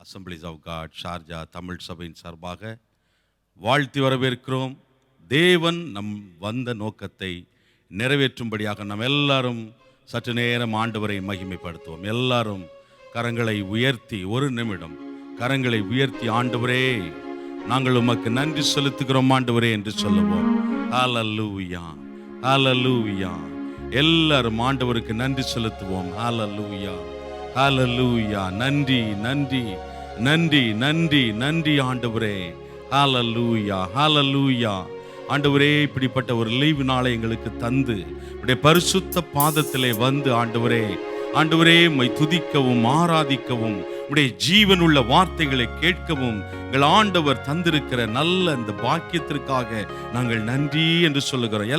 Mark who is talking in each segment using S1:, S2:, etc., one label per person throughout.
S1: Assemblies of God Sharjah Tamil சபையின் சார்பாக வாழ்த்தி வரவேற்கிறோம். தேவன் நம் வந்த நோக்கத்தை நிறைவேற்றும்படியாக நாம் எல்லாரும் சற்று நேரம் ஆண்டவரை மகிமைப்படுத்துவோம். எல்லாரும் கரங்களை உயர்த்தி ஒரு நிமிடம் கரங்களை உயர்த்தி, ஆண்டவரே நாங்கள் உமக்கு நன்றி செலுத்துகிறோம் ஆண்டவரே என்று சொல்லுவோம். ஹல்லேலூயா, ஹல்லேலூயா. எல்லாரும் ஆண்டவருக்கு நன்றி செலுத்துவோம். ஹல்லேலூயா, ஹல்லேலூயா. நன்றி நன்றி நன்றி நன்றி நன்றி ஆண்டவரே. ஹல்லேலூயா, ஹல்லேலூயா. ஆண்டவரே, இப்படிப்பட்ட ஒரு லீவு நாளை எங்களுக்கு தந்து உடைய பரிசுத்த பாதத்திலே வந்து ஆண்டவரே உம்மை துதிக்கவும் ஆராதிக்கவும் உடைய ஜீவனுள்ள வார்த்தைகளை கேட்கவும் எங்கள் ஆண்டவர் தந்திருக்கிற நல்ல இந்த பாக்கியத்திற்காக நாங்கள் நன்றி என்று சொல்லுகிறோம்.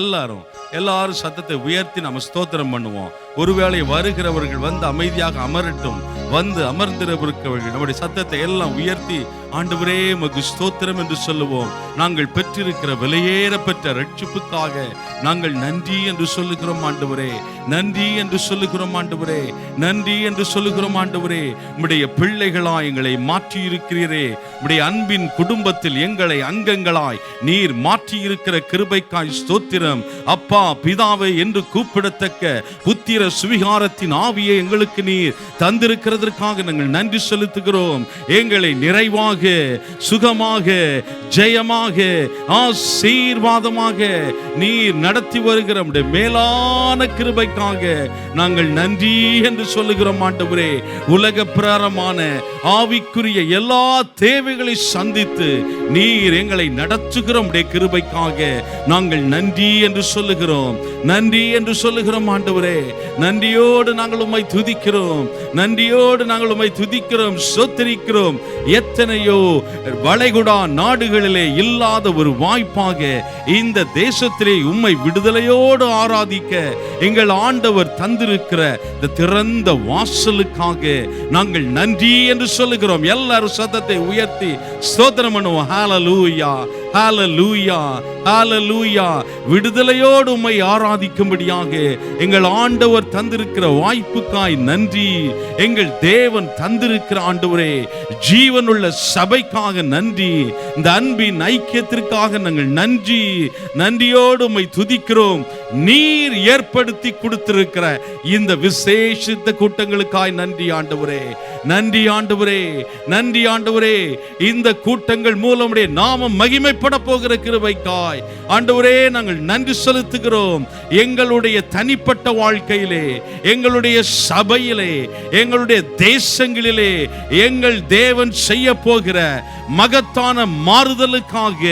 S1: எல்லாரும் சத்தத்தை உயர்த்தி நம்ம ஸ்தோத்திரம் பண்ணுவோம். ஒருவேளை வருகிறவர்கள் வந்து அமைதியாக அமரட்டும். வந்து அமர்ந்திருக்கிறவர்கள் நம்முடைய சத்தத்தை எல்லாம் உயர்த்தி ஆண்டவரே உமக்கு ஸ்தோத்திரம் என்று சொல்லுவோம். நாங்கள் பெற்றிருக்கிற விலையேற பெற்ற ரட்சிப்புக்காக நாங்கள் நன்றி என்று சொல்லுகிறோம் ஆண்டவரே. நன்றி என்று சொல்லுகிறோம் ஆண்டவரே. நன்றி என்று சொல்லுகிறோம் ஆண்டவரே. உம்முடைய பிள்ளைகளாய் எங்களை மாற்றி இருக்கிறீரே. உம்முடைய அன்பின் குடும்பத்தில் எங்களை அங்கங்களாய் நீர் மாற்றி இருக்கிற கிருபைக்காய் ஸ்தோத்திரம். அப்பா பிதாவை என்று கூப்பிடத்தக்க புத்திர சுவிகாரத்தின் ஆவியை எங்களுக்கு நீர் தந்திருக்கிறதற்காக நாங்கள் நன்றி செலுத்துகிறோம். எங்களை நிறைவாக சுகமாக ஜெயமாக ஆசீர்வாதமாக நீர் நடத்தி வருகிற நம்முடைய மேலான கிருபைக்காக நாங்கள் நன்றி என்று சொல்லுகிறோம் ஆண்டவரே. உலக பிரகாரமான ஆவிக்குரிய எல்லா தேவைகளை சந்தித்து நீர் எங்களை நடத்துகிற நம்முடைய கிருபைக்காக நாங்கள் நன்றி என்று சொல்லுகிறோம். நன்றி என்று சொல்லுகிறோம் ஆண்டவரே. நன்றியோடு நாங்கள் உம்மை துதிக்கிறோம். நன்றியோடு நாங்கள் உம்மை துதிக்கிறோம், ஸ்தோத்திரிக்கிறோம். எத்தனையோ வளைகுடா நாடுகளிலே இல்லாத ஒரு வாய்ப்பாக இந்த தேசத்திலே உம்மை விடுதலையோடு ஆராதிக்க எங்கள் ஆண்டவர் தந்திருக்கிற இந்த திறந்த வாசலுக்காக நாங்கள் நன்றி என்று சொல்லுகிறோம். எல்லாரும் சத்தத்தை உயர்த்தி ஸ்தோத்திரம் பண்ணுவோம். ஹல்லேலூயா, ஹல்லேலூயா, ஹல்லேலூயா. விடுதலையோடு உம்மை ஆராதிக்கும்படியாக எங்கள் ஆண்டவர் தந்திருக்கிற வாய்ப்புக்காய் நன்றி. எங்கள் தேவன் தந்திருக்கிற ஆண்டவரே ஜீவனுள்ள சபைக்காக நன்றி. இந்த அன்பின் ஐக்கியத்திற்காக நாங்கள் நன்றி. நன்றியோடு உம்மை துதிக்கிறோம். நீர் ஏற்படுத்தி கொடுத்திருக்கிற இந்த விசேஷித்த கூட்டங்களுக்காய் நன்றி ஆண்டவரே. நன்றி ஆண்டவரே, நன்றி ஆண்டவரே. இந்த கூட்டங்கள் மூலம் நாமம் மகிமைப்பட போகிற கிருபைக்காய் ஆண்டவரே நாங்கள் நன்றி செலுத்துகிறோம். எங்களுடைய தனிப்பட்ட வாழ்க்கையிலே, எங்களுடைய சபையிலே, எங்களுடைய தேசங்களிலே எங்கள் தேவன் செய்ய போகிற மகத்தான மாறுதலுக்காக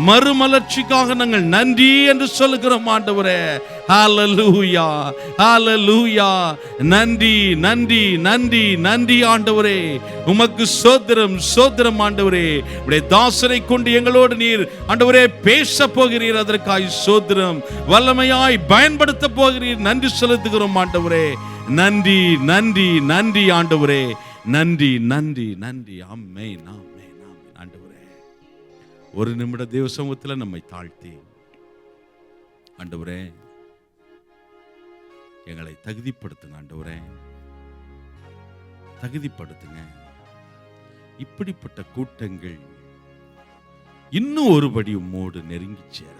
S1: மறுமலர்ச்சிக்காக நாங்கள் நன்றி என்று சொல்லுகிறோம் ஆண்டவரே. ஹல்லேலூயா, ஹல்லேலூயா. நன்றி நன்றி நன்றி நன்றி ஆண்டவரே. உமக்கு ஸ்தோத்திரம் ஸ்தோத்திரம் ஆண்டவரே. உடைய தாசரை கொண்டு எங்களோடு நீர் ஆண்டவரே பேச போகிறீர். அதற்காய் ஸ்தோத்திரம். வல்லமையாய் பயன்படுத்த போகிறீர். நன்றி செலுத்துகிறோம் ஆண்டவரே. நன்றி நன்றி நன்றி ஆண்டவரே. நன்றி நன்றி நன்றி. ஆமென், ஆமென், ஆமென். ஆண்டவரே, ஒரு நிமிட தேவ சமூகத்தில் நம்மை தாழ்த்தி ஆண்டவரே எங்களை தகுதிப்படுத்துங்க. ஆண்டவரே தகுதிப்படுத்துங்க. இப்படிப்பட்ட கூட்டங்கள் இன்னும் ஒருபடி உம்மோடு நெருங்கி சேர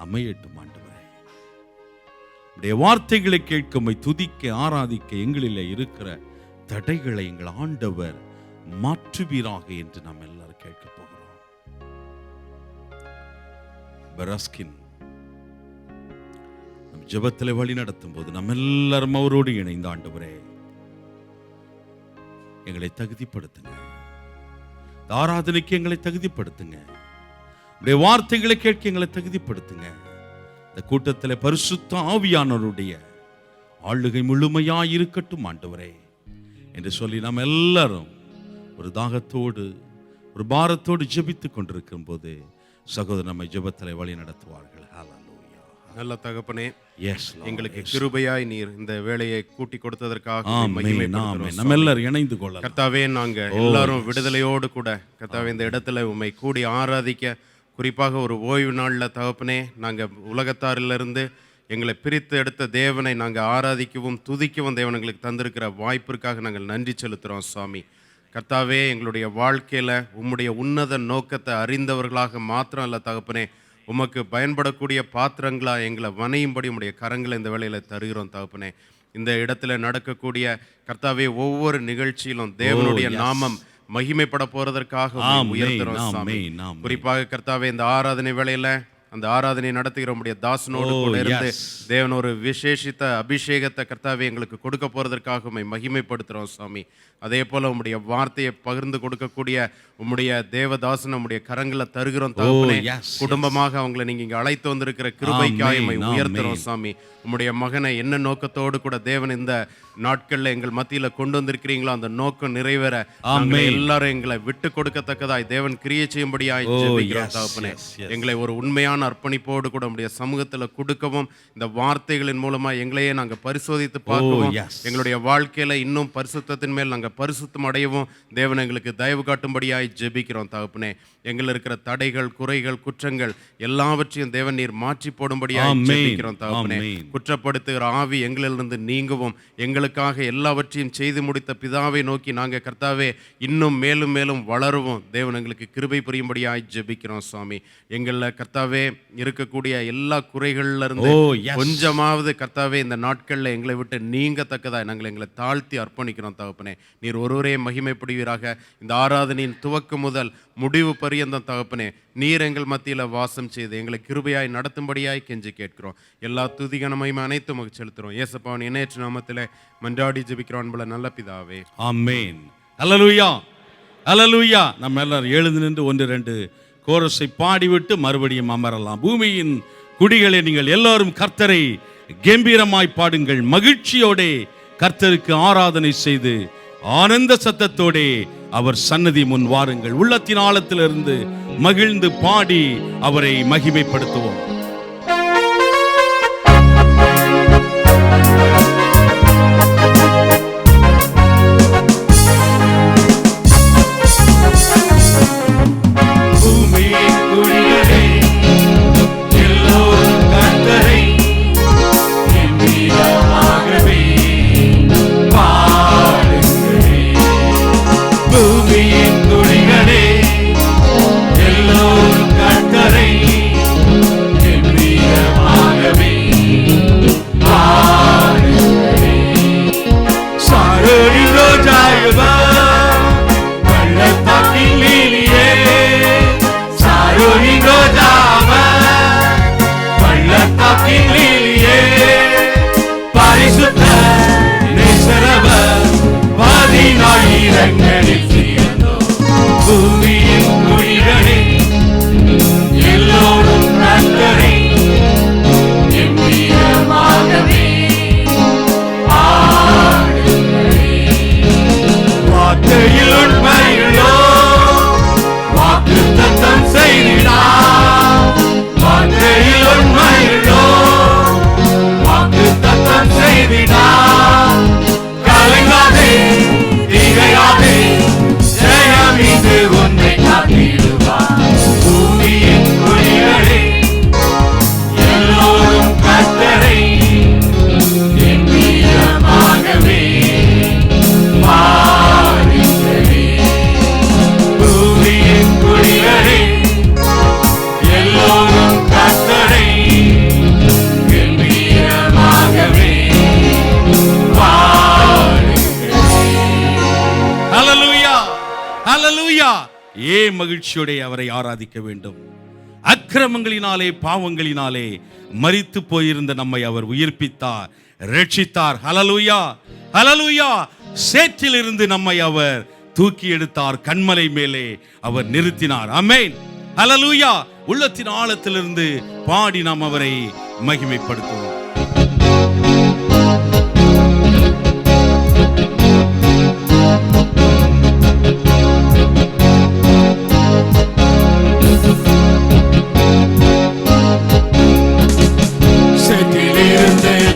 S1: அமையட்டும் ஆண்டவரே. உடைய வார்த்தைகளை கேட்க உம்மை துதிக்க ஆராதிக்க எங்களிலே இருக்கிற தடைகளை எங்கள் ஆண்டவர் மாற்றுவீராக என்று நாம் எல்லாரும் கேட்க போகிறோம். பரஸ்கின் நம் ஜெபத்திலே வழி நடத்தும் போது நம்ம எல்லாரும் அவரோடு இணைந்த ஆண்டவரே எங்களை தகுதிப்படுத்துங்க. ஆராதனைக்கு எங்களை தகுதிப்படுத்துங்க. உடைய வார்த்தைகளை கேட்க எங்களை தகுதிப்படுத்துங்க. இந்த கூட்டத்தில் பரிசுத்த ஆவியானவருடைய ஆளுகை முழுமையாய் இருக்கட்டும் ஆண்டவரே என்று சொல்லி நாம் எல்லாரும் ஒரு தாகத்தோடு ஒரு பாரத்தோடு ஜெபித்துக் கொண்டிருக்கும் போது சகோதரர் நம்மை ஜெபத்தில் வழி நடத்துவார்கள்.
S2: நல்ல தகப்பனே, எங்களுக்கு கிருபையாய் நீர் இந்த வேலையை கூட்டி கொடுத்ததற்காக நம்ம எல்லாரும் இணைந்து கொள்ள கர்த்தாவே, நாங்க எல்லாரும் விடுதலையோடு கூட கர்த்தாவே இந்த இடத்துல உம்மை கூடி ஆராதிக்க, குறிப்பாக ஒரு ஓய்வு நாளில் தகப்பனே நாங்கள் உலகத்தாரிலிருந்து எங்களை பிரித்து எடுத்த தேவனை நாங்கள் ஆராதிக்கவும் துதிக்கவும் தேவன் எங்களுக்கு தந்திருக்கிற வாய்ப்பிற்காக நாங்கள் நன்றி செலுத்துகிறோம் சுவாமி. கர்த்தாவே எங்களுடைய வாழ்க்கையில உம்முடைய உன்னத நோக்கத்தை அறிந்தவர்களாக மாத்திரம் அல்ல தகப்பனே, உமக்கு பயன்படக்கூடிய பாத்திரங்களா எங்களை வணையும்படி உம்முடைய கரங்களை இந்த வேளையில தருகிறோம் தகப்பனே. இந்த இடத்துல நடக்கக்கூடிய கர்த்தாவே ஒவ்வொரு நிகழ்ச்சியிலும் தேவனுடைய நாமம் மகிமைப்பட போறதற்காக உயர்த்துறோம் சாமி. குறிப்பாக கர்த்தாவே இந்த ஆராதனை வேளையில அந்த ஆராதனை நடத்துகிற உம்முடைய தாசனோடு கூட இருந்து தேவன் ஒரு விசேஷித்த அபிஷேகத்தை கர்த்தாவே எங்களுக்கு கொடுக்க போறதற்காக உம்மை மகிமைப்படுத்துறோம் சாமி. அதே போல உம்முடைய வார்த்தையை பகிர்ந்து கொடுக்கக்கூடிய உம்முடைய தேவதாசன் உம்முடைய கரங்களை தருகிறோம் தகப்பனே. குடும்பமாக அவங்களை நீங்க இங்க அழைத்து வந்திருக்கிற கிருபைக்காய் உம்மை உயர்த்துறோம் சாமி. உம்முடைய மகனை என்ன நோக்கத்தோடு கூட தேவன் இந்த நாட்கள்ல எங்கள் மத்தியில கொண்டு வந்திருக்கிறீங்களோ அந்த நோக்கம் நிறைவேற எல்லாரும் எங்களை விட்டு கொடுக்கத்தக்கதாய் தேவன் கிரியை செய்யும்படியாய் ஜெபிக்கிறோம் தகப்பனே. எங்களை ஒரு உண்மையான அர்ப்பணிப்போடு கூட உம்முடைய சமூகத்துல கொடுக்கவும், இந்த வார்த்தைகளின் மூலமா எங்களையே நாங்க பரிசோதித்து பார்க்கவும், எங்களுடைய வாழ்க்கையில இன்னும் பரிசுத்தத்தின் மேல் நாங்க பரிசுத்தம் அடையவும் தேவன் எங்களுக்கு தயவு காட்டும்படியாய் ஜெபிக்கிறோம் தகப்பனே. எங்கள் இருக்கிற தடைகள், குறைகள், குற்றங்கள் எல்லாவற்றையும் தேவன் நீர் மாற்றி போடும்படியாய் ஜெபிக்கிறோம் தகப்பனே. குற்றப்படுத்துகிற ஆவி எங்களிலிருந்து நீங்கவும், எங்களுக்காக எல்லாவற்றையும் செய்து முடித்த பிதாவை நோக்கி நாங்க கர்த்தாவே இன்னும் மேலும் மேலும் வளருவோம் தேவன் எங்களுக்கு கிருபை புரியும்படியாய் ஜெபிக்கிறோம் சுவாமி. எங்கள கர்த்தாவே இருக்கக்கூடிய எல்லா குறைகள்ல இருந்து கொஞ்சமாவது கர்த்தாவே இந்த நாட்கள்ல எங்களை விட்டு நீங்கத்தக்கதாய் நாங்கள் எங்களை தாழ்த்தி அர்ப்பணிக்கிறோம் தகப்பனே. நீர் ஒருவரே மகிமைப்படுவீராக. இந்த ஆராதனையின் துவக்கம் முதல் முடிவு பரியந்தம் தகப்பனே நீர் எங்கள் மத்தியில வாசம் செய்து எங்களை கிருபையாய் நடத்தும்படியாய் கெஞ்சி கேட்கிறோம். எல்லா துதிகனமையும் அனைத்தும் செலுத்துறோம். இயேசுவின் இணையற்ற நாமத்திலே மன்றாடி ஜெபிக்கிறோம் அன்புள்ள நல்ல பிதாவே,
S1: ஆமென். அல்லேலூயா, அல்லேலூயா. நம்ம எல்லாரும் எழுந்து நின்று 1-2 கோரஸை பாடிவிட்டு மறுபடியும் அமரலாம். பூமியின் குடிகளை நீங்கள் எல்லாரும் கர்த்தரை கம்பீரமாய் பாடுங்கள், மகிழ்ச்சியோட கர்த்தருக்கு ஆராதனை செய்து ஆனந்த சத்தத்தோடே அவர் சன்னதி முன் வாருங்கள். உள்ளத்தின் ஆழத்திலிருந்து மகிழ்ந்து பாடி அவரை மகிமைப்படுத்துவோம். மகிழ்ச்சியோட அவரை ஆராதிக்க வேண்டும். அக்கிரமங்களினாலே பாவங்களினாலே மரித்து போயிருந்த நம்மை அவர் உயிர்ப்பித்தார், ரட்சித்தார். ஹல்லேலூயா, ஹல்லேலூயா. சேற்றிலிருந்து நம்மை அவர் தூக்கி எடுத்தார், கண்மலை மேலே அவர் நிறுத்தினார். ஆமென், ஹல்லேலூயா. உள்ளத்தின் ஆழத்திலிருந்து பாடி நாம் அவரை மகிமைப்படுத்துவோம்.
S3: Take it in there,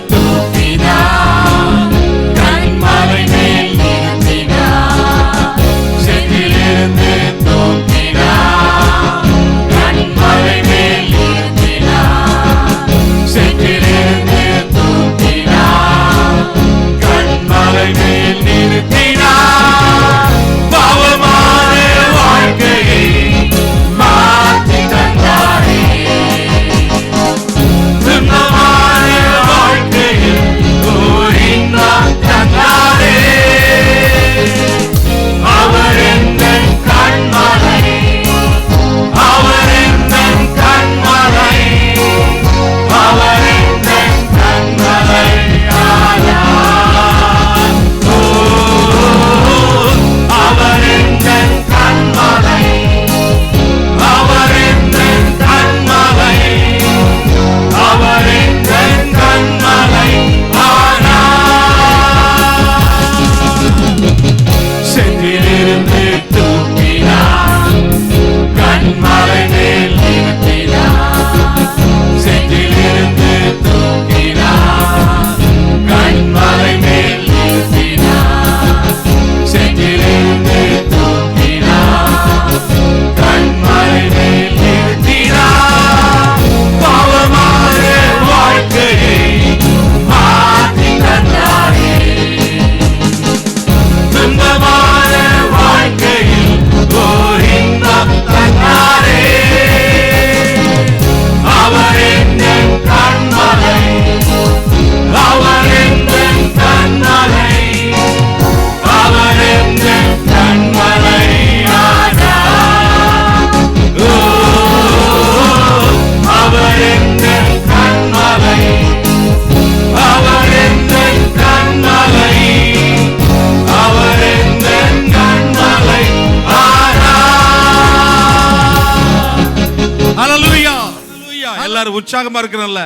S1: எல்லாரும் உற்சாகமா இருக்கிறோம்ல?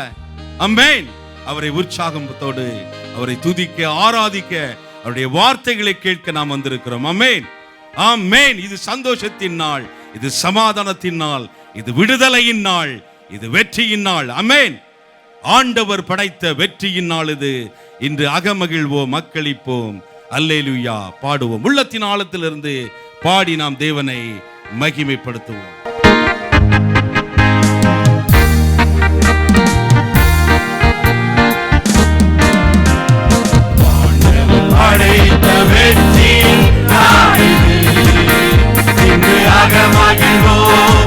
S1: ஆமென். அவரை உற்சாகத்தோடு அவரை துதிக்க, ஆராதிக்க, அவருடைய வார்த்தைகளை கேட்க நாம் வந்திருக்கிறோம். ஆமென், ஆமென். இது சந்தோஷத்தின் நாள், இது சமாதானத்தின் நாள், இது விடுதலையின் நாள், இது வெற்றியின் நாள். ஆமென். ஆண்டவர் படைத்த வெற்றியின் நாள் இது. இன்று அகமகிழ்வோம், மக்களிப்போம், அல்லேலூயா பாடுவோம். உள்ளத்தின் ஆழத்திலிருந்து பாடி நாம் தேவனை மகிமைப்படுத்துவோம்.
S3: படைத்த வெற்றியின் நாள் இது. இன்று அகமகிழ்வோம்,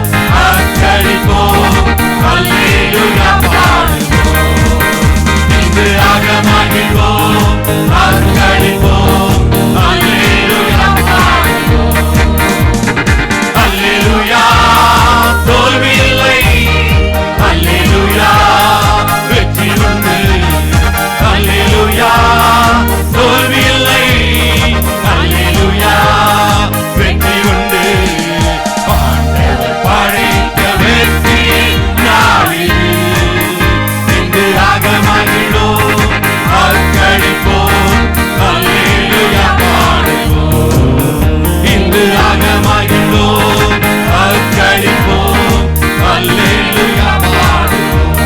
S3: அக்களிப்போம், அல்லேலூயா பாடுவோம். இன்று அகமகிழ்வோம், அக்களிப்போம், அல்லேலூயா பாடுவோம். அல்லேலூயா, தோல்வி இல்லை, அல்லேலூயா, வெற்றி உண்டு. அல்லேலூயா, தோல்வி இல்லை, அல்லேலூயா, வெற்றி உண்டு. ஆண்டவர் படைத்த வெற்றியின் நாள் இது. இன்று அகமகிழ்வோம், அக்களிப்போம், அல்லேலூயா பாடுவோம். இன்று அகமகிழ்வோம், அக்களிப்போம், அல்லேலூயா பாடுவோம்.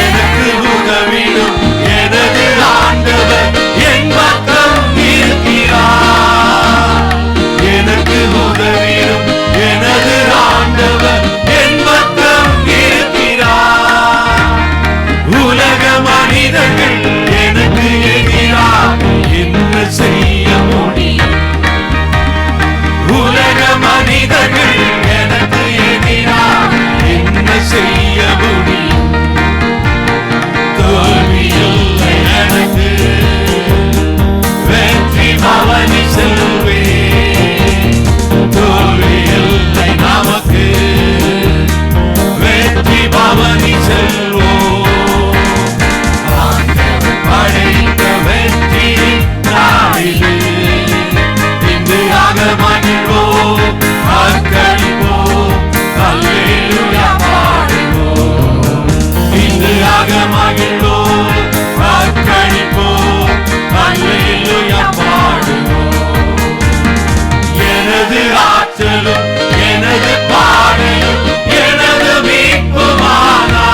S3: எனக்கு உதவிடும் எனது ஆண்டவர் என் பக்கம் இருக்கிறார். எனக்கு உதவிடும் எனது ஆண்டவர் என் பக்கம் இருக்கிறார். உலக மனிதர்கள் எனக்கு எதிராக என்ன செய்ய முடியும்? உலக மனிதர்கள் எனக்கு எதிராக என்ன செய்ய முடியும்? தோல்வி இல்லை எனக்கு, வெற்றி பவனி செல்வே. தோல்வி இல்லை நமக்கு, வெற்றி பவனி செல்வோம். ஆண்டவர் படைத்த வெற்றி நாளிது. இன்று அகமகிழ்வோம், அக்களிப்போம், அல்லேலூயா பாடுவோம். இன்று அகமகிழ்வோம், அக்களிப்போம், அல்லேலூயா பாடுவோம். எனது ஆற்றலும் எனது பாடலும் எனது மீட்புமானார்.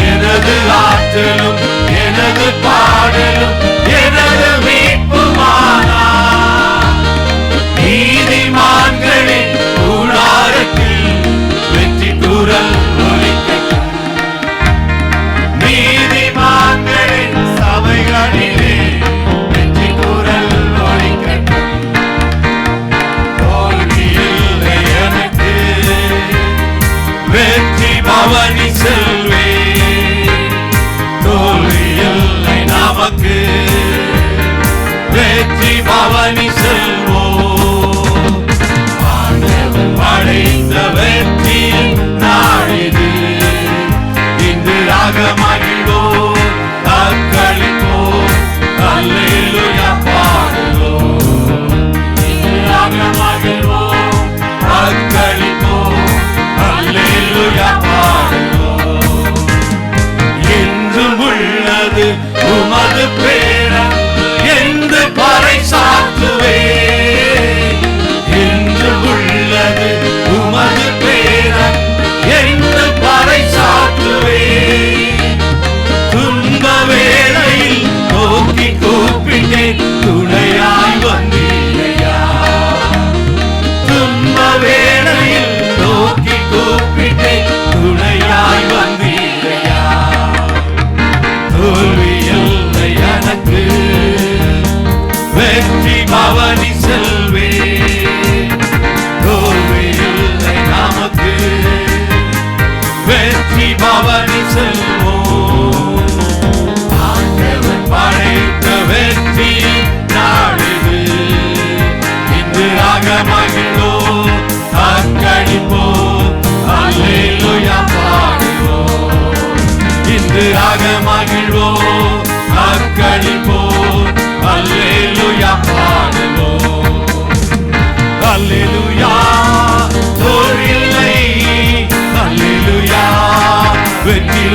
S3: எனது ஆற்றலும் எனது பாடலும் எனது மீட்புமானார். நீதிமான்களின் கூடாரத்தில் வெற்றி குரல் ஒலிக்கட்டும். நீதிமான்களின் சபைகளிலே வெற்றி குரல் ஒலிக்கட்டும். தோல்வி இல்லை எனக்கு, வெற்றி பவனி செல்வே. தோல்வி இல்லை நமக்கு, வெற்றி பவனி செல்வோம். ஆண்டவர் படைத்த வெற்றியின் நாள் இது. இன்று அகமகிழ்வோம், அக்களிப்போம், அல்லேலூயா பாடுவோம். இன்று அகமகிழ்வோம், அக்களிப்போம், அல்லேலூயா பாடுவோம். என்றும் உள்ளது உமது பேரன்பு என்று பறைசாற்றுவே. என்றும் உள்ளது உமது பேரன்பு என்று பறைசாற்றுவே. துன்ப வேளையில் நோக்கி கூப்பிட்டேன், துணையாய் வந்தீரையா. துன்ப வேளையில் நோக்கி கூப்பிட்டேன், துணையாய் வந்தீரையா. தோல்வி இல்லை எனக்கு, வெற்றி பவனி செல்வே. தோல்வி இல்லை நமக்கு, வெற்றி பவனி செல்வோம். ஆண்டவர் படைத்த வெற்றி நாள் இது. இன்று அகமகிழ்வோம், அக்களிப்போம், அல்லேலூயா பாடுவோம். இன்று அகமகிழ்வோம், அக்களிப்போம், அல்லேலூயா பாடுவோம். அல்லேலூயா, தோல்வி இல்லை,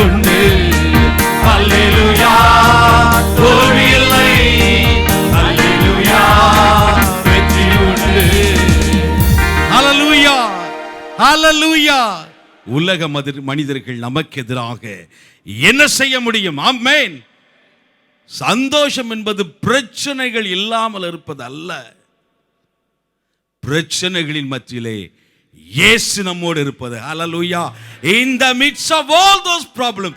S3: உண்டு. அல்லேலூயா, தோல்வி இல்லை. அல்லேலூயா, வெற்றி உண்டு.
S1: ஹல்லேலூயா, ஹல்லேலூயா. உலக மனிதர்கள் நமக்கு எதிராக என்ன செய்ய முடியும்? ஆமென். சந்தோஷம் என்பது பிரச்சனைகள் இல்லாமல் இருப்பது அல்ல. பிரச்சனைகளின் மத்தியிலே இயேசு நம்மோடு இருப்பது. ஹல்லேலூயா. In the midst of all those problems,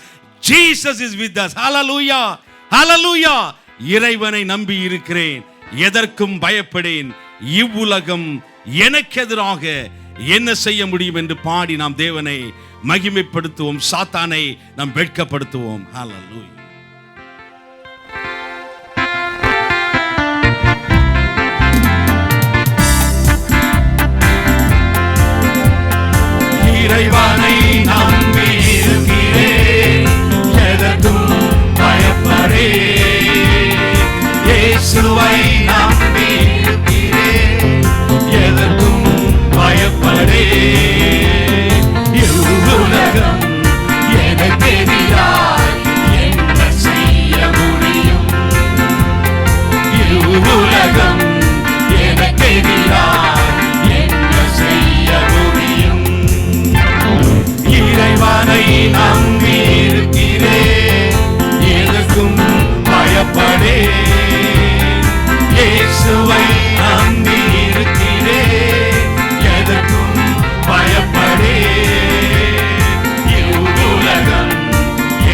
S1: Jesus is with us. ஹல்லேலூயா, ஹல்லேலூயா. இறைவனை நம்பி இருக்கிறேன், எதற்கும் பயப்படேன். இவ்வுலகம் எனக்கு எதிராக என்ன செய்ய முடியும் என்று பாடி நாம் தேவனை மகிமைப்படுத்துவோம், சாத்தானை நாம் வெட்கப்படுத்துவோம். ஹல்லேலூயா.
S3: இறைவனை நம்பி இருக்கிறேன், எதற்கும் பயப்படேன். இயேசுவை நம்பி இருக்கிறேன், எதற்கும் பயப்படேன். இவ்வுலகம் எனக்கு எதிராய் என்ன செய்ய முடியும்? இவ்வுலகம் எனக்கு எதிராய் என்ன செய்ய முடியும்? இறைவனை நம்பி இருக்கிறேன், எதற்கும் பயப்படேன். இயேசுவை நம்பி இருக்கிறேன், எதற்கும் பயப்படேன். இவ்வுலகம்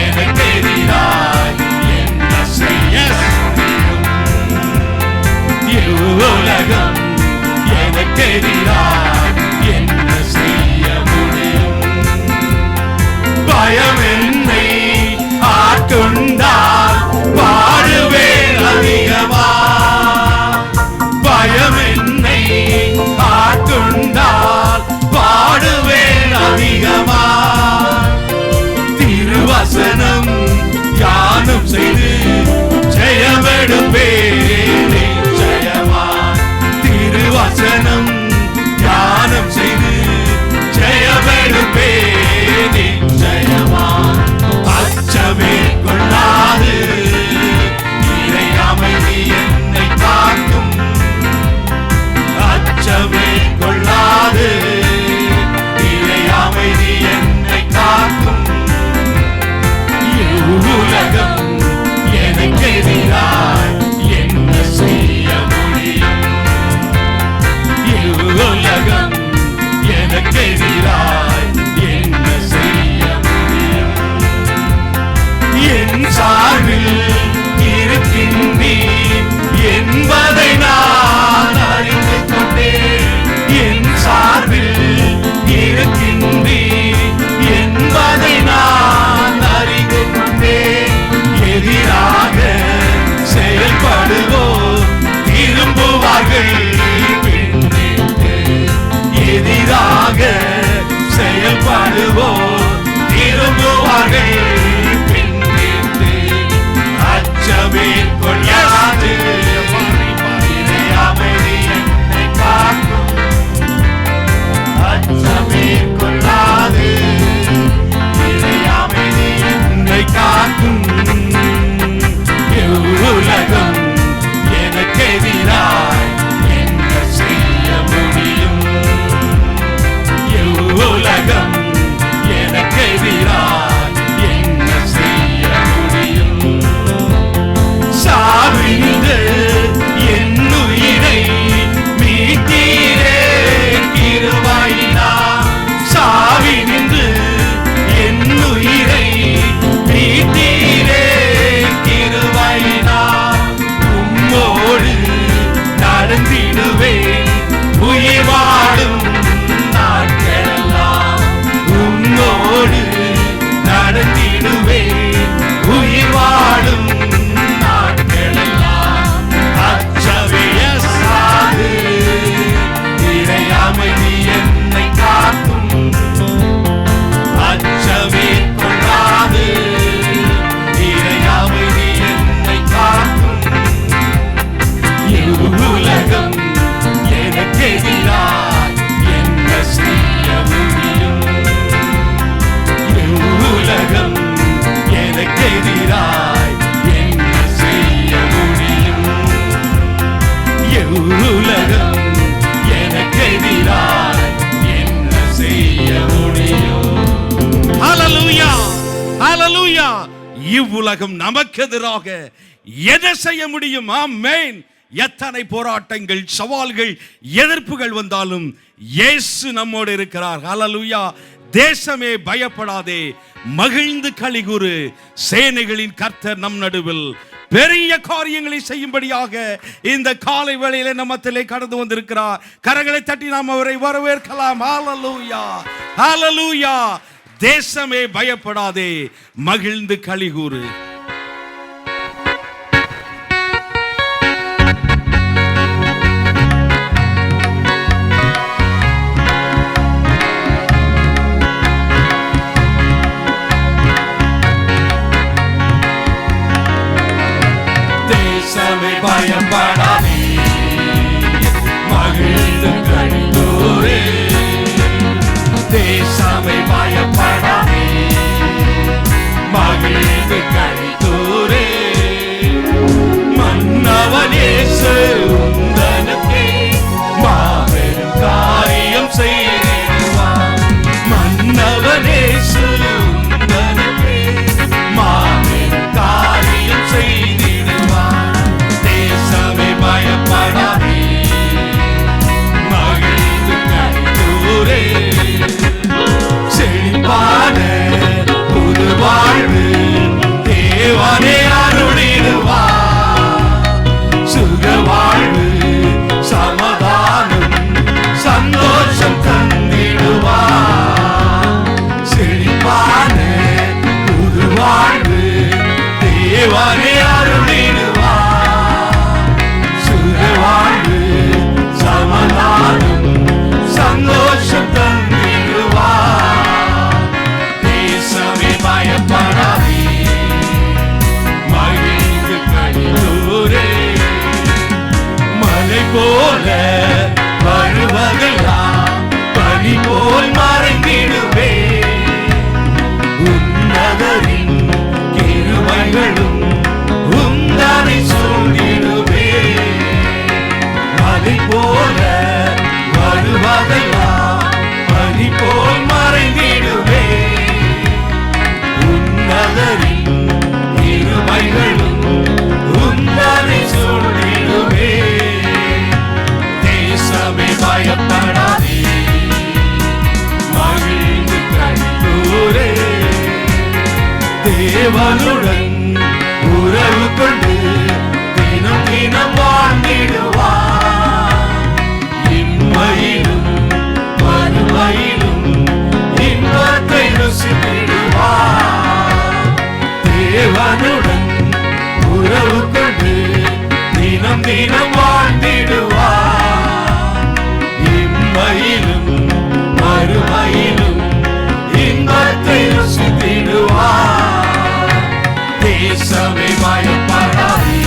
S3: எனக்கு எதிராய் என்ன செய்ய முடியும்? இவ்வுலகம் எனக்கு எதிராய் என்ன செய்ய முடியும்? பயம் என்னை ஆட்கொண்டால் பாடுவேன் அதிகமா. பயம் என்னை ஆட்கொண்டால் பாடுவேன் அதிகமா. திருவசனம் தியானம் செய்து ஜெயமெடுப்பேன் நிச்சயமா. திருவசனம் தியானம் செய்து ஜெயமெடுப்பேன் நிச்சயமா. அச்சமே கொள்ளாது இறை அமைதி என்னை காக்கும். அச்சமே கொள்ளாது இறை அமைதி என்னை காக்கும். இவ்வுலகம் எனக்கு எதிராய் என்ன செய்ய முடியும்? இவ்வுலகம் எனக்கு எதிராய் என்ன செய்ய முடியும்? என் சார்பில் இருக்கின்றீர் என்பதை நான் அறிந்து கொண்டேன். என் சார்பில் இருக்கின்றீர் என்பதை நான் அறிந்து கொண்டேன். எதிராக செயல்படுவோர் திரும்புவார்கள் பின்னிட்டு. எதிராக செயல்படுவோர் திரும்புவார்கள் பின்னிட்டு.
S1: ஹல்லேலூயா. இவ்வுலகம் நமக்கு எதிராக எதை செய்ய முடியும்? ஆமென். எத்தனை போராட்டங்கள், சவால்கள், எதிர்ப்புகள் வந்தாலும் இயேசு நம்மோடு இருக்கிறார். ஹல்லேலூயா. தேசமே பயப்படாதே, மகிழ்ந்து களிகூரு, சேனைகளின் கர்த்தர் நம் நடுவில் பெரிய காரியங்களை செய்யும்படியாக இந்த காலை வேளையிலே நம்மத்திலே கடந்து வந்திருக்கிறார். கரங்களை தட்டி நாம் அவரை வரவேற்கலாம். ஹல்லேலூயா, ஹல்லேலூயா. தேசமே பயப்படாதே, மகிழ்ந்து களிகூரு.
S3: தேசமே பயப்படாதே, மகிழ்ந்து களிகூரு. தேசமே பயப்படாதே, மகிழ்ந்து களிகூரு. மன்னவன் இயேசு உந்தனுக்கே மாபெரும் காரியம் செய்திடுவார். மன்னவன் இயேசு உந்தனுக்கே மாபெரும் காரியம் செய்திடுவார். தேசமே பயப்படாதே, மகிழ்ந்து களிகூரு. செழிப்பான புது வாழ்வு தேவனே அருளிடுவார். சுக வாழ்வு, சமாதானம், சந்தோஷம் தந்திடுவார். செழிப்பான புது வாழ்வு தேவனே அருளிடுவார். சுக வாழ்வு, சமாதானம், சந்தோஷம் தந்திடுவார். தேசமே பயப்படாதே, மகிழ்ந்து களிகூரு. மலை போல வருவதெல்லாம் பனி போல் மறைந்திடுவே. உன்னதரின் கிருபைகளும் உந்தனை சூழ்ந்திடுவே. மலை போல வருவதெல்லாம் பனி போல் மறைந்திடுவே. உன்னதரின் கிருபைகளும் உந்தனை சூழ்ந்திடுவே. தேசமே பயப்படாதே, மகிழ்ந்து களிகூரு. தேவனுடன் உறவு கொண்டு தினம் தினம் வாழ்ந்திடுவார். இம்மையிலும் மறுமையிலும் இன்பத்தை ருசித்திடுவார். தேவனுடன் உறவு கொண்டு தினம் தினம் வாழ்ந்திடுவார். இம்மையிலும் மறுமையிலும் இன்பத்தை ருசித்திடுவார். தேசமே பயப்படாதே,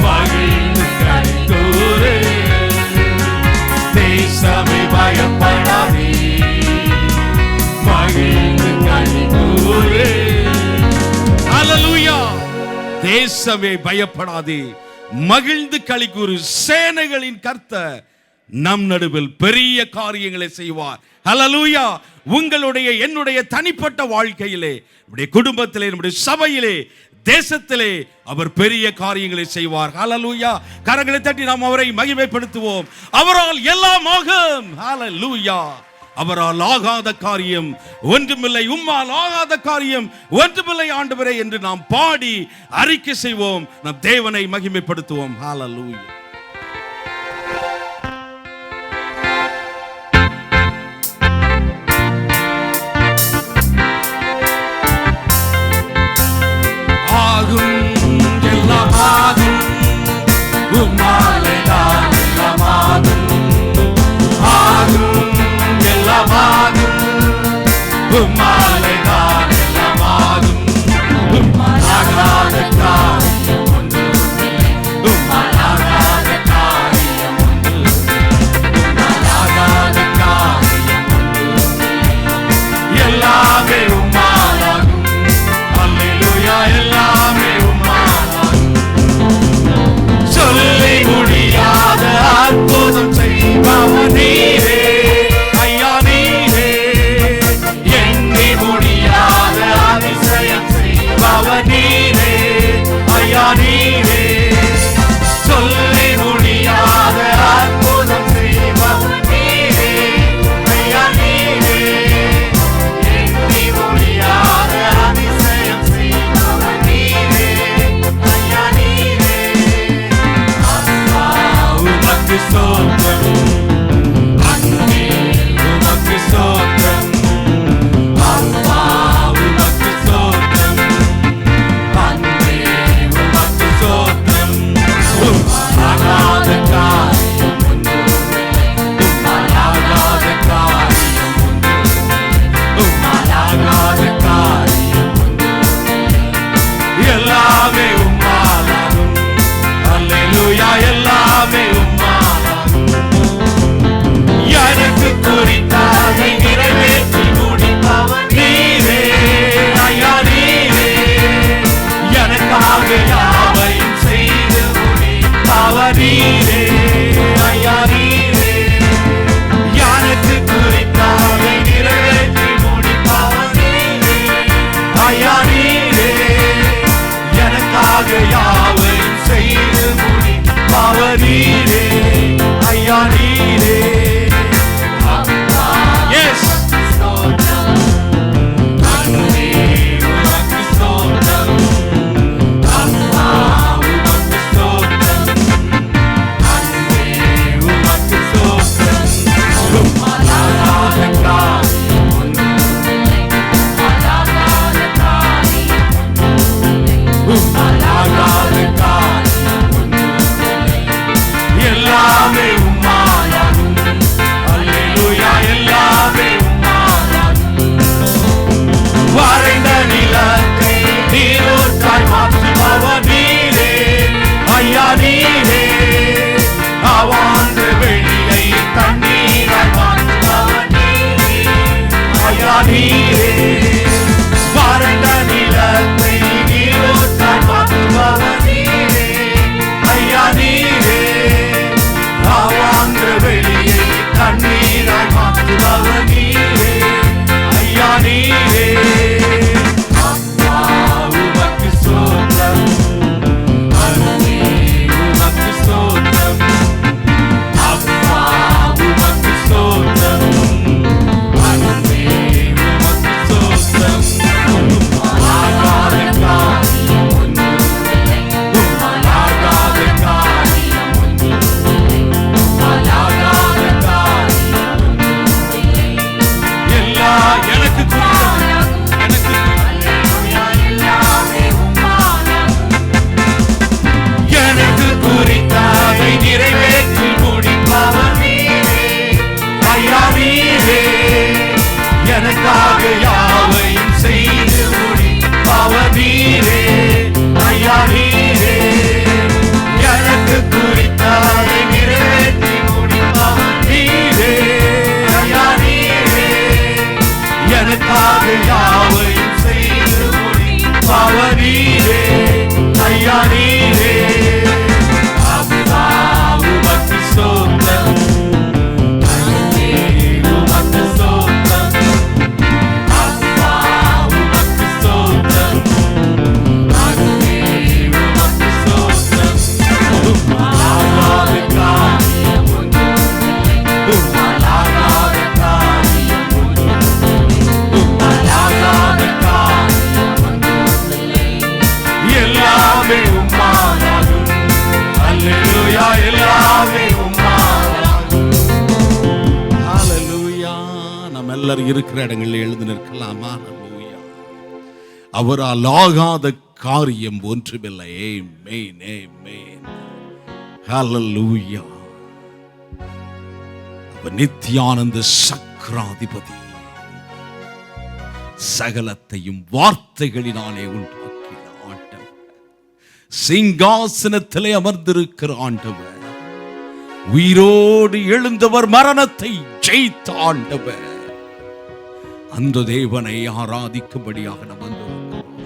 S3: மகிழ்ந்து களிகூரு. தேசமே பயப்படாதே, மகிழ்ந்து களிகூரு.
S1: ஹல்லேலூயா. தேசமே பயப்படாதே, மகிழ்ந்து களிகூரு, சேனைகளின் கர்த்தர் நம் நடுவில் பெரிய காரியங்களை செய்வார். ஹல்லேலூயா. உங்களுடைய என்னுடைய தனிப்பட்ட வாழ்க்கையிலே, நம்முடைய குடும்பத்திலே, நம்முடைய சபையிலே, தேசத்திலே அவர் பெரிய காரியங்களை செய்வார். ஹல்லேலூயா. கரங்களை தட்டி நாம் அவரை மகிமைப்படுத்துவோம். அவரால் எல்லாம் ஆகும். ஹல்லேலூயா. அவரால் ஆகாத காரியம் ஒன்றுமில்லை, உம்மால் ஆகாத காரியம் ஒன்றுமில்லை ஆண்டவரே என்று நாம் பாடி அறிக்கை செய்வோம். நம் தேவனை மகிமைப்படுத்துவோம். ஹல்லேலூயா.
S3: ஆகும், எல்லாம் ஆகும், உம்மாலே தான் எல்லாம் ஆகும். ஆகும், எல்லாம் ஆகும், உம்மாலே தான் எல்லாம் ஆகும். உம்மால் ஆகாத காரியம் ஒன்றுமில்லை, உம்மால் ஆகாத நீரே அவாந்த வெளியை தண்ணீராய் மாற்றுபவர் நீரே. ஐயா நீரே வறண்ட நிலத்தை நீரூற்றாய் மாற்றுபவர் நீரே. ஐயா நீரே அவாந்த வெளியை தண்ணீராய் மாற்றுபவர் நீரே. ஐயா நீரே அப்பா உமக்கு ஸ்தோத்திரம், அருளே உமக்கு ஸ்தோத்திரம். அப்பா உமக்கு ஸ்தோத்திரம், அருளே உமக்கு ஸ்தோத்திரம். ஆகாத காரியம் ஒன்றுமில்லை, ஆகாத காரியம் ஒன்றுமில்லை, ஆகாத காரியம் ஒன்றுமில்லை. எல்லா எனக்கு குறித்தது, எனக்கு எனக்கு குறித்ததை நிறைவேற்றி முடிப்பவர் நீரே. ஐயா நீரே எனக்காக யாவையும் செய்து முடிப்பவர் நீரே. ஐயா நீரே எனக்கு குறித்ததை நிறைவேற்றி முடிப்பவர் நீரே. ஐயா நீரே எனக்காக யாவையும் செய்து முடிப்பவர் நீரே. ஐயா நீரே அப்பா உமக்கு ஸ்தோத்திரம், அருளே உமக்கு ஸ்தோத்திரம். அப்பா உமக்கு ஸ்தோத்திரம், அருளே உமக்கு ஸ்தோத்திரம். ஆகாத காரியம் ஒன்றுமில்லை, ஆகாத காரியம் ஒன்றுமில்லை, ஆகாத காரியம் ஒன்றுமில்லை. எல்லாமே உம்மாலாகும். அல்லேலூயா எல்லாமே உம்மாலாகும்.
S1: ஹalleluya. நம்ம எல்லாரும் இருக்கிற இடங்களில் எழுந்து நிற்கலாமா? ஹalleluya. அவரால் ஆகாத காரியம் ஒன்றுமில்லை. ஆமென், ஆமென். ஹalleluya. அவர் நித்தியானந்த சக்கராதிபதி, சகலத்தையும் வார்த்தைகளினாலே உண்டாக்கின ஆண்டவர், சிங்காசனத்திலே அமர்ந்திருக்கிற ஆண்டவர், உயிரோடு எழுந்தவர், மரணத்தை ஜெயித்த ஆண்டவர். அந்த தேவனை ஆராதிக்கும்படியாக நாம் வந்திருக்கிறோம்.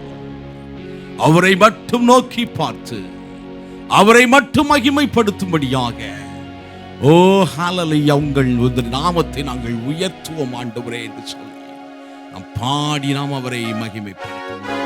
S1: அவரை மட்டும் நோக்கி பார்த்து அவரை மட்டும் மகிமைப்படுத்தும்படியாக ஓ ஹalleluya உங்கள் நாமத்தை நாங்கள் உயர்த்துவோம் ஆண்டவரே என்று சொல்லி நாம் பாடி நாம் அவரை மகிமைப்படுத்துவோம்.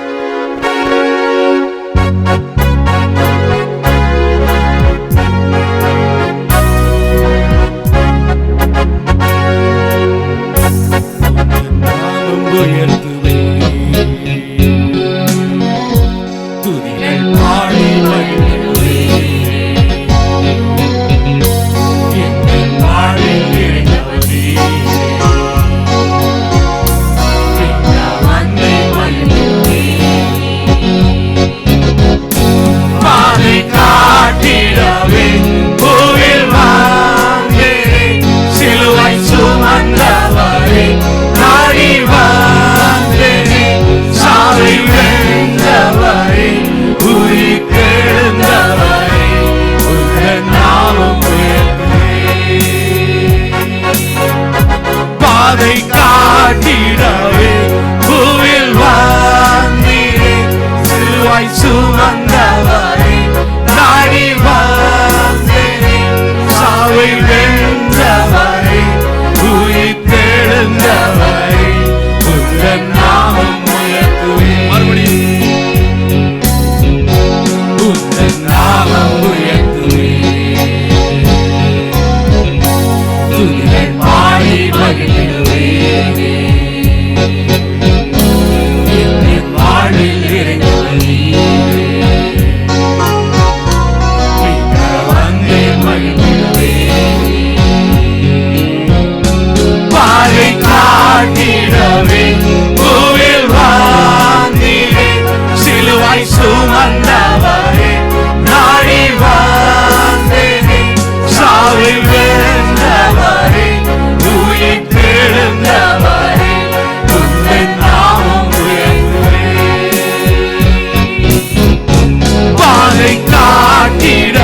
S3: காட்டிட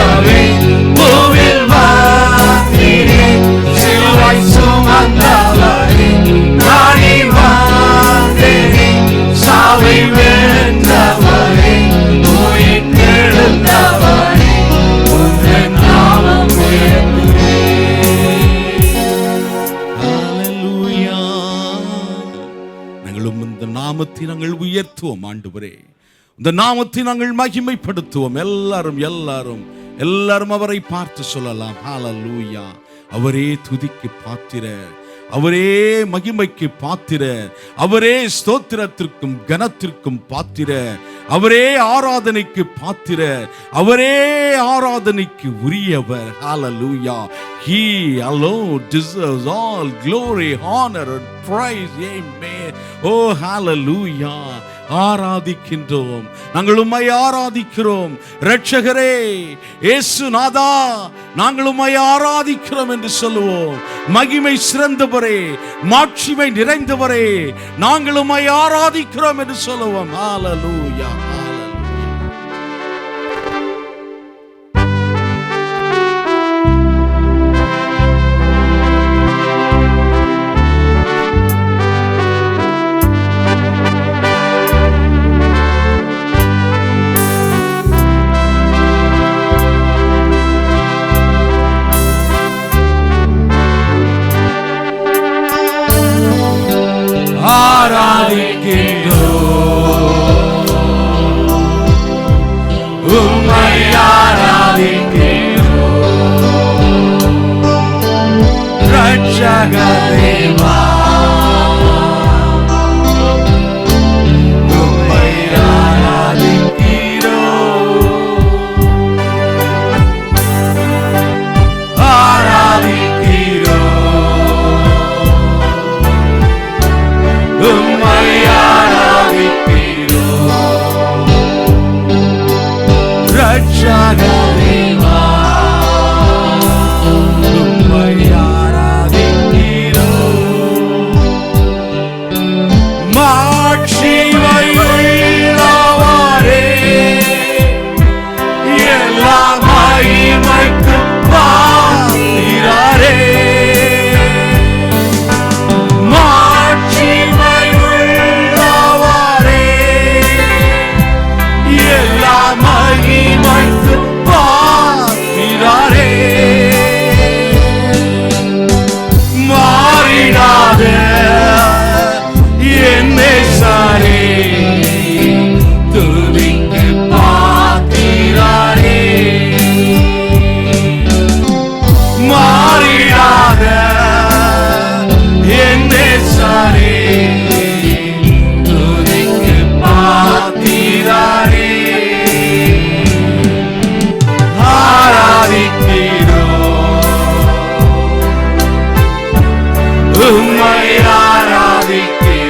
S1: நாமத்தை நாங்கள் உயர்த்துவோம் ஆண்டவரே. இந்த நாமத்தை நாங்கள் மகிமைப்படுத்துவோம். எல்லாரும் எல்லாரும் எல்லாரும் அவரை பார்த்து சொல்லலாம், ஹல்லேலூயா. அவரே துதிக்கு பாத்திரர், அவரே மகிமைக்கு பாத்திரர், அவரே ஸ்தோத்திரத்திற்கும் கனத்திற்கும் பாத்திரர், அவரே ஆராதனைக்கு பாத்திரர், அவரே ஆராதனைக்கு உரியவர். ஹல்லேலூயா. He alone deserves all glory, honor and praise. Amen. Oh hallelujah. ஆராதிக்கின்றோம், நாங்கள் உம்மை ஆராதிக்கிறோம். இரட்சகரே இயேசுநாதா, நாங்கள் உம்மை ஆராதிக்கிறோம் என்று சொல்லுவோம். மகிமை சிறந்தவரே, மாட்சிமை நிறைந்தவரே, நாங்கள் உம்மை ஆராதிக்கிறோம் என்று சொல்லுவோம். ஹல்லேலூயா.
S3: உம்மை ஆராதிக்கிறோம் இரட்சக தேவா, உம்மை ஆராதிக்கிறோம் உம்மை இரட்சக தேவா, உம்மை ஆராதிக்கிறோம். மாட்சிமை உள்ளவரே, எல்லா மகிமைக்கும் பாத்திரரே. மாட்சிமை உள்ளவரே, எல்லா மகிமைக்கு பாத்திரரே. மாறிடாத என் நேசரே, துதிக்கு பாத்திரரே. மாறிடாத என் நேசரே, துதிக்கு பாத்திரரே. உம்மை ஆராதிக்கிறோம்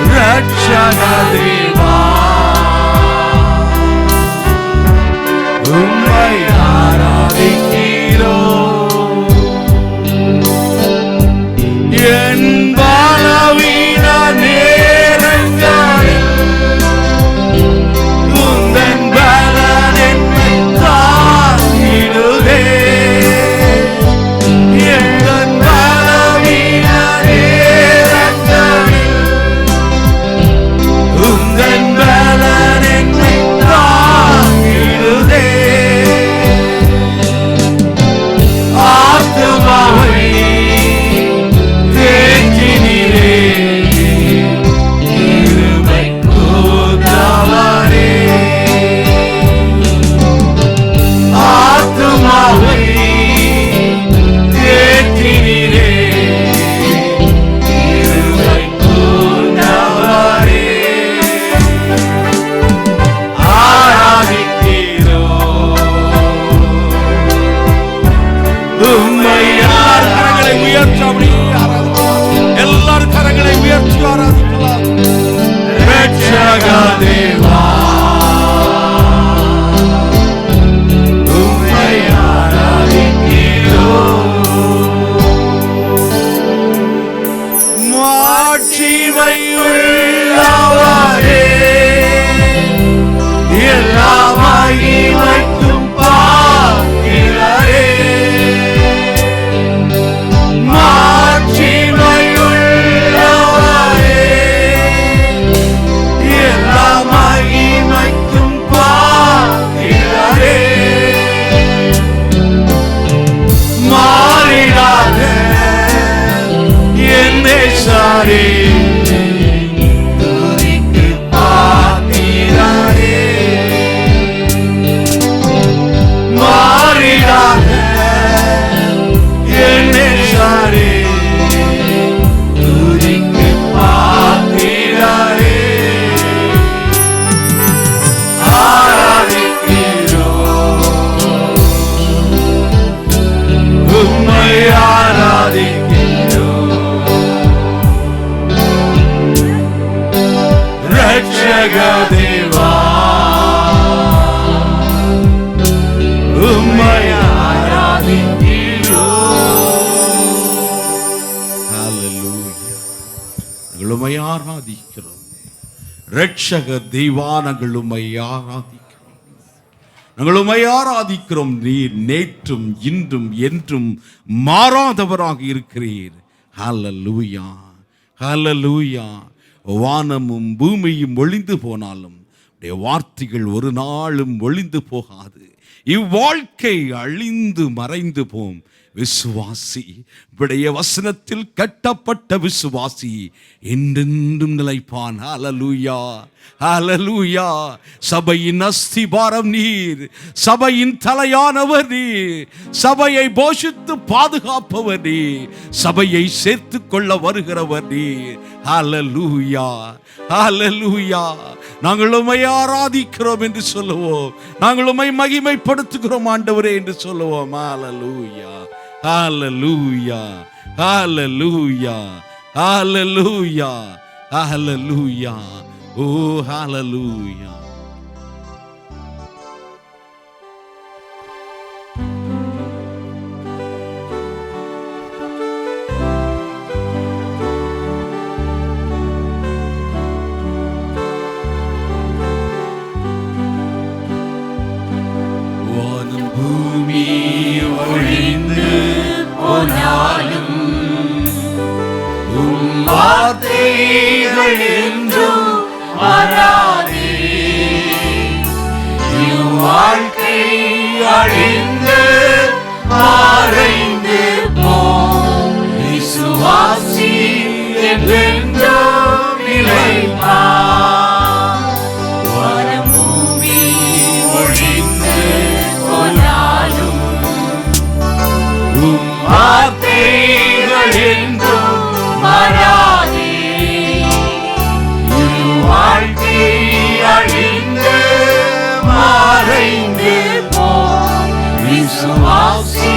S3: இரட்சக தேவா, உம்மை ஆராதிக்கிறோம். என் பலவீன நேரங்களில் உந்தன் பலன் என்னை தாங்கிடுதே. எல்லாரும் கரங்களை உயர்த்தி ஆராதிக்கலாம். இரட்சக தேவா, உம்மை ஆராதிக்கிறோம். மாட்சிமை உள்ளவரே, எல்லா மகிமைக்கும் பாத்திரரே. மாட்சிமை உள்ளவரே, எல்லா மகிமைக்கும் பாத்திரரே. மாறிடாத என் நேசரே, ரட்சக தேவா உம்மை
S1: நாங்கள் உம்மை ஆராதிக்கிறோம். ரட்சக தெய்வா, நாங்கள் உம்மை ஆராதிக்கிறோம். நாங்கள் உம்மை ஆராதிக்கிறோம். நீர் நேற்றும் இன்றும் என்றும் மாறாதவராக இருக்கிறீர். ஹல்லேலூயா, ஹல்லேலூயா. வானமும் பூமியும் ஒளிந்து போனாலும் உடைய வார்த்தைகள் ஒரு நாளும் ஒளிந்து போகாது. இவ்வாழ்க்கை அழிந்து மறைந்து போம். விசுவாசி, விடைய வசனத்தில் கட்டப்பட்ட விசுவாசி என்றென்றும் நிலைப்பான். ஹல்லேலூயா, ஹல்லேலூயா. சபையின் அஸ்திபாரம் நீர், சபையின் தலையானவர் நீர், சபையை போஷித்து பாதுகாப்பவர் நீர், சபையை சேர்த்து கொள்ள வருகிறவர் நீர். ஹல்லேலூயா, ஹல்லேலூயா. நாங்கள் உம்மை ஆராதிக்கிறோம் என்று சொல்லுவோம். நாங்கள் உம்மை மகிமைப்படுத்துகிறோம் ஆண்டவரே என்று சொல்லுவோம். ஹல்லேலூயா, ஹல்லேலூயா, ஹல்லேலூயா, ஹல்லேலூயா, ஹல்லேலூயா. ஓ ஹல்லேலூயா. வானம் பூமி
S3: ஒழிந்து போனாலும் உம் வார்த்தைகள் என்றும் மாறாதே. இவ்வாழ்க்கை அழிந்து மறைந்து போம். விசுவாசி என்றென்றும் நிலைப்பான். வானம் பூமி ஒழிந்து போனாலும் உம் வார்த்தைகள் என்றும் மாறாதே. இவ்வாழ்க்கை அழிந்து மறைந்து போம். விசுவாசி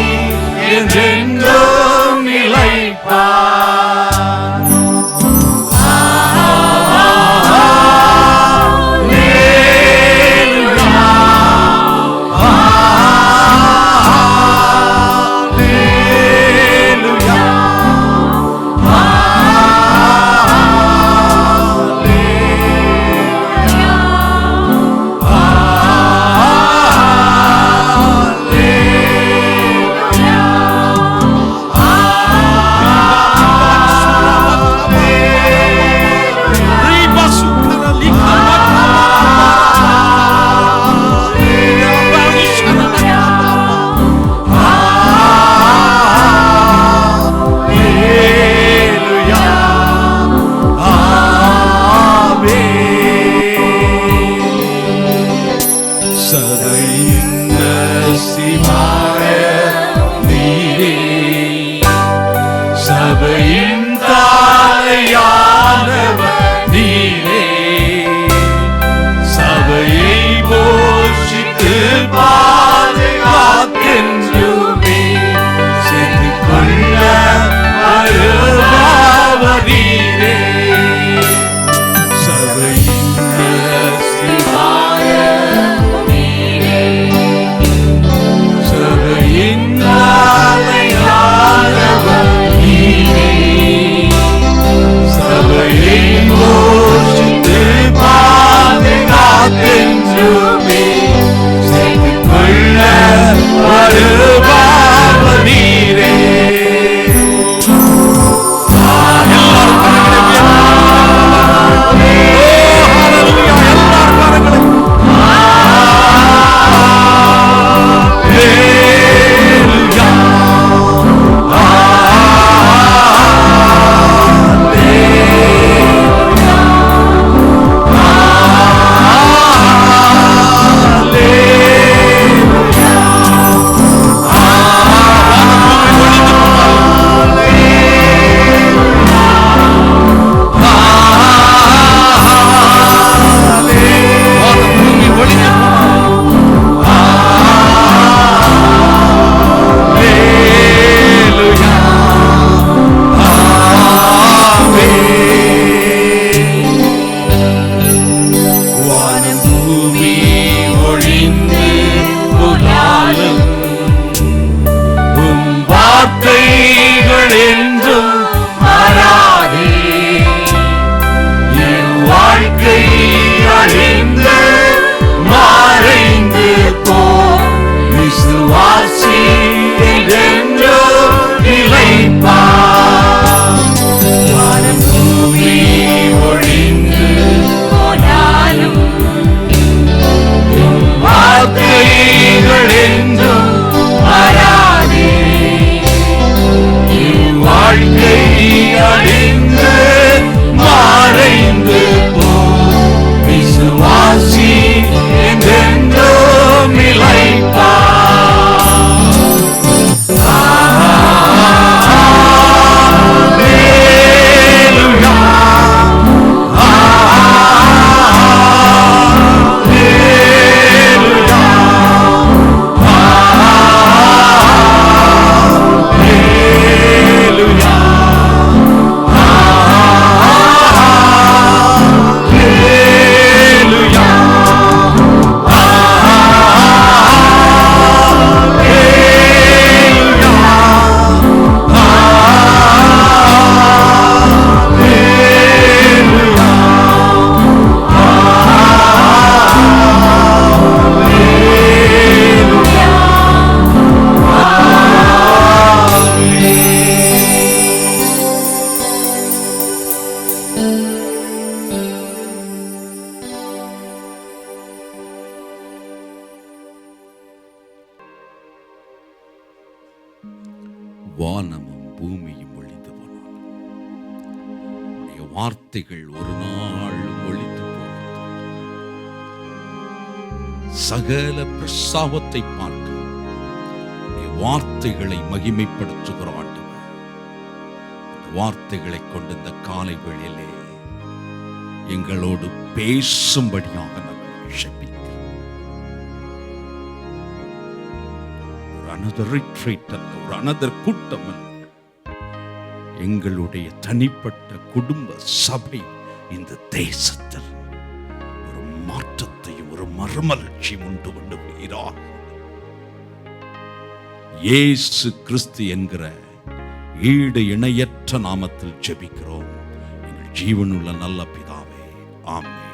S1: வானமும் பூமியும் ஒழிந்து போனாலும் உடைய வார்த்தைகள் ஒரு நாளும் ஒழிந்து போனது. சகல பிரஸ்தாபத்தை பார்க்க உடைய வார்த்தைகளை மகிமைப்படுத்துகிற ஆண்டவர், அந்த வார்த்தைகளை கொண்டு இந்த காலை வேளையிலே எங்களோடு பேசும்படியாக நாங்கள் ஜெபிக்கிறோம். another retreat அல்ல, ஒரு another கூட்டம் அல்ல, எங்களுடைய தனிப்பட்ட குடும்ப சபை இந்த தேசத்தில் ஒரு மாற்றத்தையும் ஒரு மறுமலர்ச்சியும் உண்டு கொண்டு வருகிறார். இயேசு கிறிஸ்து என்கிற ஈடு இணையற்ற நாமத்தில் ஜெபிக்கிறோம் எங்கள் ஜீவனுள்ள நல்ல பிதாவே, ஆமென்.